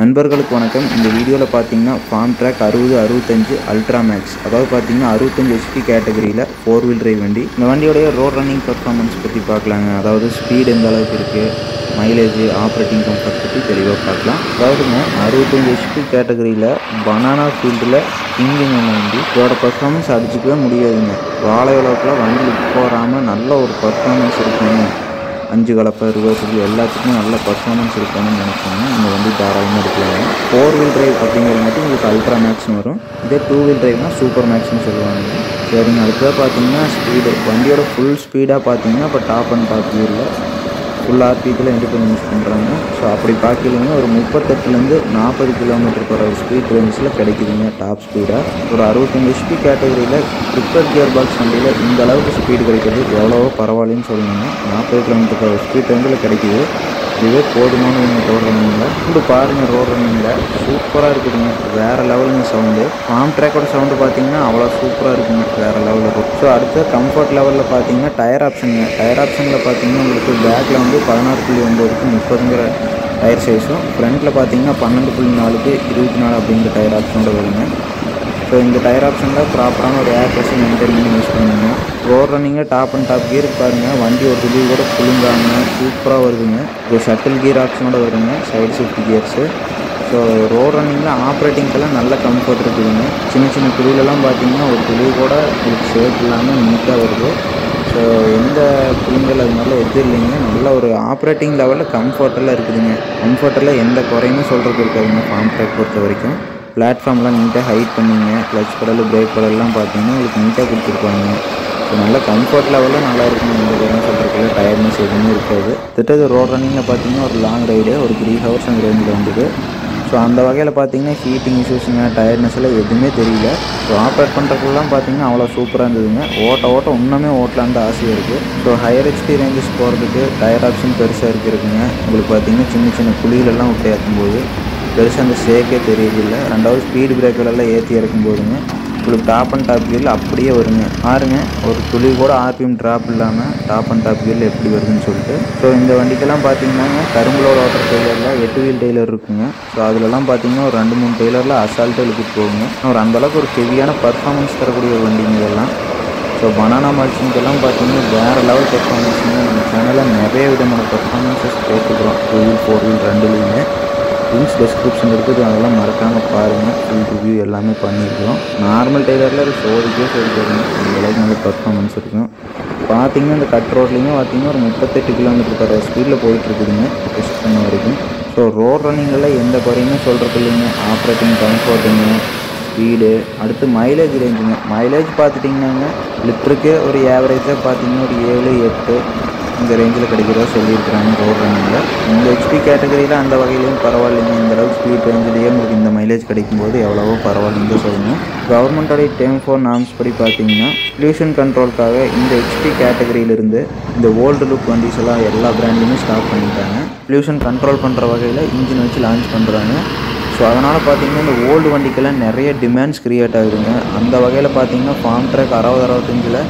நண்பர்களுக்கு வணக்கம். இந்த வீடியோவில் பார்த்தீங்கன்னா ஃபார்ம் ட்ராக் 6065 அல்ட்ரா மேக்ஸ், அதாவது பார்த்தீங்கன்னா 65 HP கேட்டகரியில் 4 வீல் டிரைவ் வண்டி. இந்த வண்டியோடைய ரோட் ரன்னிங் பர்ஃபார்மன்ஸ் பற்றி பார்க்கலாங்க. அதாவது ஸ்பீடு எந்த அளவுக்கு இருக்குது, மைலேஜ், ஆப்ரேட்டிங் கம்ஃபர்ட் பற்றி தெளிவாக பார்க்கலாம். அதாவதுங்க 65 HP கேட்டகரியில் பனானா ஃபீல்டில் கிங்கிங் வண்டி. இதோட பர்ஃபார்மன்ஸ் அடிச்சுக்கவே முடியாதுங்க. வாழை அளவுக்குலாம் வண்டி போகாமல் நல்ல ஒரு பர்ஃபார்மன்ஸ் இருக்குங்க. 5 கலப்பை ரிவர்ஸில் எல்லாத்துக்குமே நல்ல பர்ஃபார்மன்ஸ் இருக்கணும்னு நினைப்பாங்க. இந்த வண்டி தாராளமாக எடுக்கலாங்க. 4 வீல் டிரைவ் அப்படிங்கிறங்காட்டி உங்களுக்கு அல்ட்ரா மேக்ஸ்னு வரும். இதே 2 வீல் டிரைவ்னால் சூப்பர் மேக்ஸ்னு சொல்லுவாங்க. சரிங்க, அடுத்ததாக பார்த்தீங்கன்னா ஸ்பீடு. வண்டியோட ஃபுல் ஸ்பீடாக பார்த்தீங்கன்னா இப்போ டாப் அண்ட் டாப் கியரில் ஃபுல் ஆர்பிஎத்தில் இண்டிபெண்டன்ஸ் பண்ணுறாங்க. ஸோ அப்படி பார்க்கலீங்க ஒரு 38லேருந்து 40 km/h ஸ்பீட் ரேஞ்சில் கிடைக்குதுங்க டாப் ஸ்பீடாக. ஒரு 65 HP கேட்டகரியில் ட்ரிப்பர் கியர் பாக்ஸ் வண்டியில் இந்த அளவுக்கு ஸ்பீடு கிடைக்கிறது எவ்வளவோ பரவாயில்லன்னு சொல்லணுங்க. 40 km/h ஸ்பீட் ரேஞ்சில் கிடைக்குது. இதுவே போதுமான ரோட் ரன்னிங்கில் இப்படி பாருங்கள். ரோட் ரன்னிங்கில் சூப்பராக இருக்குதுங்க. வேறு லெவலுங்க சவுண்டு. ஃபார்ம் ட்ராக்கோட சவுண்டு பார்த்தீங்கன்னா அவ்வளோ சூப்பராக இருக்குங்க. வேறு லெவலில் இருக்கும். ஸோ அடுத்த கம்ஃபர்ட் லெவலில் பார்த்தீங்கன்னா டயர் ஆப்ஷனுங்க. டயர் ஆப்ஷனில் பார்த்தீங்கன்னா உங்களுக்கு பேக்கில் வந்து 16.9க்கு 30ங்கிற டயர் சைஸும், ஃப்ரண்ட்டில் பார்த்தீங்கன்னா 12.4க்கு 24 அப்படிங்கிற டயர் ஆப்ஷனோட வருங்க. ஸோ இந்த டயர் ஆப்ஷனில் ப்ராப்பரான ஒரு ஏர் ப்ரெஷர் மெயின்டைன் பண்ணி யூஸ் பண்ணுங்க. ரோட் ரன்னிங்காக டாப் அண்ட் டாப் கியர் பாருங்கள். வண்டி ஒரு துளி கூட குலுங்காமல் சூப்பராக வருதுங்க. ஒரு ஷட்டில் கியர் ஆப்ஷனோட வருதுங்க, side shift gears. So road ரன்னிங்கில் ஆப்ரேட்டிங்க்கெல்லாம் நல்ல கம்ஃபர்ட் இருக்குதுங்க. சின்ன சின்ன துளியிலலாம் பார்த்தீங்கன்னா ஒரு துளி கூட உங்களுக்கு ஷேப் இல்லாமல் நீட்டாக வருது. ஸோ எந்த புள்ளிங்கள் அது மாதிரிலாம் எதுவும் இல்லைங்க. நல்ல ஒரு ஆப்ரேட்டிங் லெவலில் கம்ஃபர்ட்டெல்லாம் இருக்குதுங்க. கம்ஃபர்ட்டெல்லாம் எந்த குறையுமே சொல்கிறது இருக்காதுங்க. ஃபார்ம் ட்ராக் பொறுத்த வரைக்கும் பிளாட்ஃபார்ம்லாம் நீட்டாக ஹைட் பண்ணிங்க. கிளச் பெடல், பிரேக் பெடல்லாம் பார்த்தீங்கன்னா உங்களுக்கு நீட்டாக கொடுத்துருப்பாங்க. ஸோ நல்ல கம்ஃபர்ட் லெவலில் நல்லா இருக்குங்க. இந்த பேரும் சொல்கிறதுக்குள்ள டயர்னஸ் எதுவுமே இருக்காது. திட்டது ரோட் ரன்னிங்கில் பார்த்தீங்கன்னா ஒரு லாங் ரைடு ஒரு 3 hours அந்த ரேஞ்சில் வந்தது. ஸோ அந்த வகையில் பார்த்தீங்கன்னா ஹீட்டிங் இஷ்யூஸுங்க, டயர்னஸ் எல்லாம் எதுவுமே தெரியல. ஸோ ஆப்ரேட் பண்ணுறதுக்குலாம் பார்த்தீங்கன்னா அவ்வளோ சூப்பராக இருந்ததுங்க. ஓட்ட இன்னுமே ஓட்டலான்ட்டு ஆசையாக இருக்குது. ஸோ ஹையர் ஹெச்பி ரேஞ்சஸ் போகிறதுக்கு டயர் ஆப்ஷன் பெருசாக இருக்குங்க. உங்களுக்கு பார்த்தீங்கன்னா சின்ன சின்ன குழியிலெல்லாம் விட்டு ஏற்றும்போது பெருசாக அந்த ஷேக்கே தெரியதில்லை. ரெண்டாவது ஸ்பீடு பிரேக்கரெல்லாம் ஏற்றி இறக்கும்போதுங்க உங்களுக்கு டாப் அண்ட் டாப் கியரில் அப்படியே வருங்க. பாருங்க, ஒரு துளி கூட ஆர்பிஎம் ட்ராப் இல்லாமல் டாப் அண்ட் டாப் கியரில் எப்படி வருதுன்னு சொல்லிட்டு. ஸோ இந்த வண்டிக்கெல்லாம் பார்த்தீங்கன்னா கரும்புலோட ஓட்டர் டெய்லரில் 8 வீல் டெய்லர் இருக்குங்க. ஸோ அதிலலாம் பார்த்தீங்கன்னா ஒரு 2-3 டெய்லரில் அசால்ட்டாக இழுத்துட்டு போகுங்க. ஒரு அந்தளவுக்கு ஒரு ஹெவியான பர்ஃபார்மன்ஸ் தரக்கூடிய ஒரு வண்டிங்க இதெல்லாம். ஸோ பனானா மல்ச்சிங்கெல்லாம் பார்த்தீங்கன்னா வேறு லெவல் பர்ஃபார்மன்ஸுங்க. நம்ம சேனலில் நிறைய விதமான பர்ஃபார்மன்ஸஸ் போட்டுக்கிறோம். 2 வீல் 4 வீல் ரெண்டுலேயுமே. லிங்க்ஸ் டிஸ்கிரிப்ஷன் இருக்குது, அதெல்லாம் மறக்காமல் பாருங்கள். ஃபுல் ரிவ்யூ எல்லாமே பண்ணியிருக்கிறோம். நார்மல் டெய்லரில் அது சோதிக்கவே சொல்லிடுங்க. அந்தளவுக்கு நல்ல பர்ஃபார்மன்ஸ் இருக்கும். பார்த்தீங்கன்னா இந்த கட் ரோட்லேயுமே பார்த்தீங்கன்னா ஒரு 38 km/h ஸ்பீடில் போயிட்டுருக்குதுங்க டெஸ்ட் பண்ண வரைக்கும். ஸோ ரோட் ரன்னிங்கில் எந்த குறையுமே சொல்கிறது இல்லைங்க. ஆப்ரேட்டிங் கம்ஃபர்ட்டுங்க, ஸ்பீடு. அடுத்து மைலேஜ் ரேஞ்சுங்க. மைலேஜ் பார்த்துட்டிங்கன்னாங்க லிட்டருக்கு ஒரு ஆவரேஜாக பார்த்தீங்கன்னா ஒரு 7-8 இந்த ரேஞ்சில் கிடைக்கிறதா சொல்லியிருக்கிறாங்க ரோட் ரன்னிங்கில். இந்த ஹெச்பி கேட்டகரியில் அந்த வகையிலையும் பரவாயில்லைங்க. இந்த அளவுக்கு ஸ்பீட் ரேஞ்சிலேயே உங்களுக்கு இந்த மைலேஜ் கிடைக்கும்போது எவ்வளவோ பரவாயில்லைன்னு தான் சொல்லணும். கவர்மெண்ட்டோடைய டேர்ம் 4 நார்ம்ஸ் படி பார்த்தீங்கன்னா பொல்யூஷன் கண்ட்ரோலுக்காக இந்த ஹெச்பி கேட்டகரியிலிருந்து இந்த ஓல்டு லுக் வண்டிஸ் எல்லாம் எல்லா பிராண்ட்லையுமே ஸ்டாப் பண்ணிட்டாங்க. பொல்யூஷன் கண்ட்ரோல் பண்ணுற வகையில் இன்ஜின் வச்சு லான்ச் பண்ணுறாங்க. ஸோ அதனால் பார்த்தீங்கன்னா இந்த ஓல்டு வண்டிக்கெல்லாம் நிறைய டிமாண்ட்ஸ் க்ரியேட் ஆகுதுங்க. அந்த வகையில் பார்த்தீங்கன்னா ஃபார்ம் ட்ராக் 60-65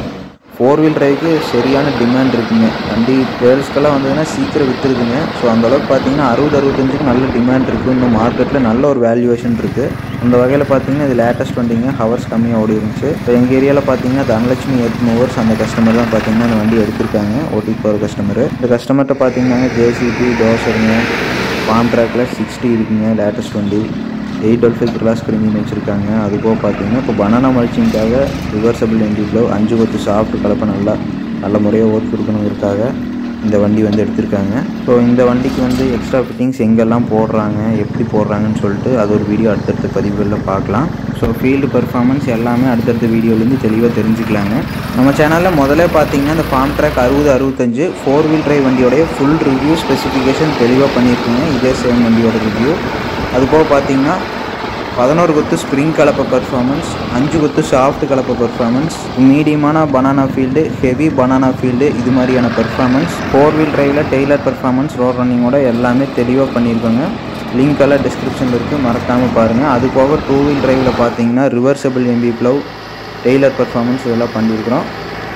4 வீல் டிரைவுக்கு சரியான டிமாண்ட் இருக்குங்க. வண்டி சேல்ஸ்க்கெல்லாம் வந்ததுன்னா சீக்கிரம் விற்றுருக்குங்க. ஸோ அந்தளவுக்கு பார்த்தீங்கன்னா 60-65க்கு நல்ல டிமாண்ட் இருக்குது. இன்னும் மார்க்கெட்டில் நல்ல ஒரு வேல்யூவேஷன் இருக்குது. அந்த வகையில் பார்த்தீங்கன்னா இது லேட்டஸ்ட் வண்டிங்க. ஹவர்ஸ் கம்மியாக ஓடி இருந்துச்சு. இப்போ எங்கள் ஏரியாவில் பார்த்தீங்கன்னா தனலட்சுமி எர்த் மூவர்ஸ் அந்த கஸ்டமர் தான் பார்த்தீங்கன்னா அந்த வண்டி எடுத்திருக்காங்க. ஓட்டிட்டு போகிற கஸ்டமர். இந்த கஸ்டமர்கிட்ட பார்த்தீங்கன்னா ஜேசிபி, டோசருங்க, ஃபார்ம் ட்ராக்கில் 60 இருக்குங்க. லேட்டஸ்ட் வண்டி 825 கிளாஸ் கிரிமின் வச்சுருக்காங்க. அதுபோக பார்த்தீங்கன்னா இப்போ பனானா மல்ச்சிங்காக ரிவர்சபிள் என்டிவில் 5 கொத்து சாஃப்ட் கலப்பை நல்ல முறையாக ஓட்டு கொடுக்கணுங்கிறதுக்காக இந்த வண்டி வந்து எடுத்திருக்காங்க. ஸோ இந்த வண்டிக்கு வந்து எக்ஸ்ட்ரா ஃபிட்டிங்ஸ் எங்கெல்லாம் போடுறாங்க, எப்படி போடுறாங்கன்னு சொல்லிட்டு அது ஒரு வீடியோ அடுத்தடுத்த பதிவுகளில் பார்க்கலாம். ஸோ ஃபீல்டு பர்ஃபார்மன்ஸ் எல்லாமே அடுத்தடுத்த வீடியோலேருந்து தெளிவாக தெரிஞ்சுக்கலாங்க. நம்ம சேனலில் முதல்ல பார்த்தீங்கன்னா இந்த ஃபார்ம் ட்ராக் 60-65 4 வீல் டிரைவ் வண்டியோடைய ஃபுல் ரிவ்யூ ஸ்பெசிஃபிகேஷன் தெளிவாக பண்ணியிருக்குங்க. இதே சேம் வண்டியோட ரிவ்யூ. அதுபோக பார்த்தீங்கன்னா 11 கொத்து ஸ்ப்ரிங் கலப்பை பர்ஃபார்மன்ஸ், 5 கொத்து சாஃப்ட் கலப்பை பர்ஃபார்மன்ஸ், மீடியமான banana field, heavy banana field, இது மாதிரியான பர்ஃபார்மன்ஸ், 4 வீல் டிரைவில் டெய்லர் பர்ஃபார்மன்ஸ், ரோட் ரன்னிங்கோட எல்லாமே தெளிவாக பண்ணியிருக்காங்க. லிங்க் எல்லாம் டிஸ்கிரிப்ஷனில் இருக்குது, மறக்காமல் பாருங்கள். அது போக 2 வீல் டிரைவில் பார்த்தீங்கன்னா ரிவர்சபிள் எம்பி ப்ளவ், டெய்லர் பர்ஃபார்மன்ஸ் இதெல்லாம் பண்ணியிருக்கிறோம்.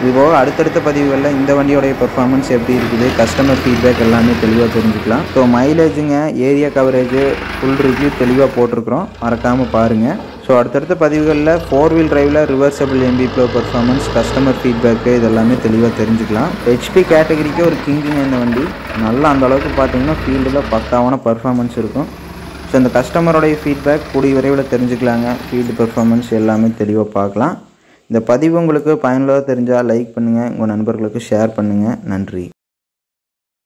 இது போக அடுத்தடுத்த பதிவுகளில் இந்த வண்டியோடைய பெர்ஃபார்மன்ஸ் எப்படி இருக்குது, கஸ்டமர் ஃபீட்பேக் எல்லாமே தெளிவாக தெரிஞ்சுக்கலாம். ஸோ மைலேஜுங்க, ஏரியா கவரேஜ், ஃபுல் ரிவ்யூ தெளிவாக போட்டிருக்கிறோம், மறக்காமல் பாருங்கள். ஸோ அடுத்தடுத்த பதிவுகளில் 4 வீல் டிரைவில் reversible MB plough performance, customer feedback இதெல்லாமே தெளிவாக தெரிஞ்சுக்கலாம். ஹெச்பி கேட்டகரிக்கு ஒரு கிங்குங்க இந்த வண்டி. நல்லா அந்தளவுக்கு பார்த்தீங்கன்னா ஃபீல்டில் பக்காவான பர்ஃபார்மன்ஸ் இருக்கும். ஸோ இந்த கஸ்டமரோடைய ஃபீட்பேக் கூடிய விரைவில் தெரிஞ்சுக்கலாங்க. ஃபீல்டு பெர்ஃபார்மன்ஸ் எல்லாமே தெளிவாக பார்க்கலாம். இந்த பதிவு உங்களுக்கு பயனுள்ளதாக தெரிஞ்சால் லைக் பண்ணுங்கள், உங்கள் நண்பர்களுக்கு ஷேர் பண்ணுங்கள். நன்றி.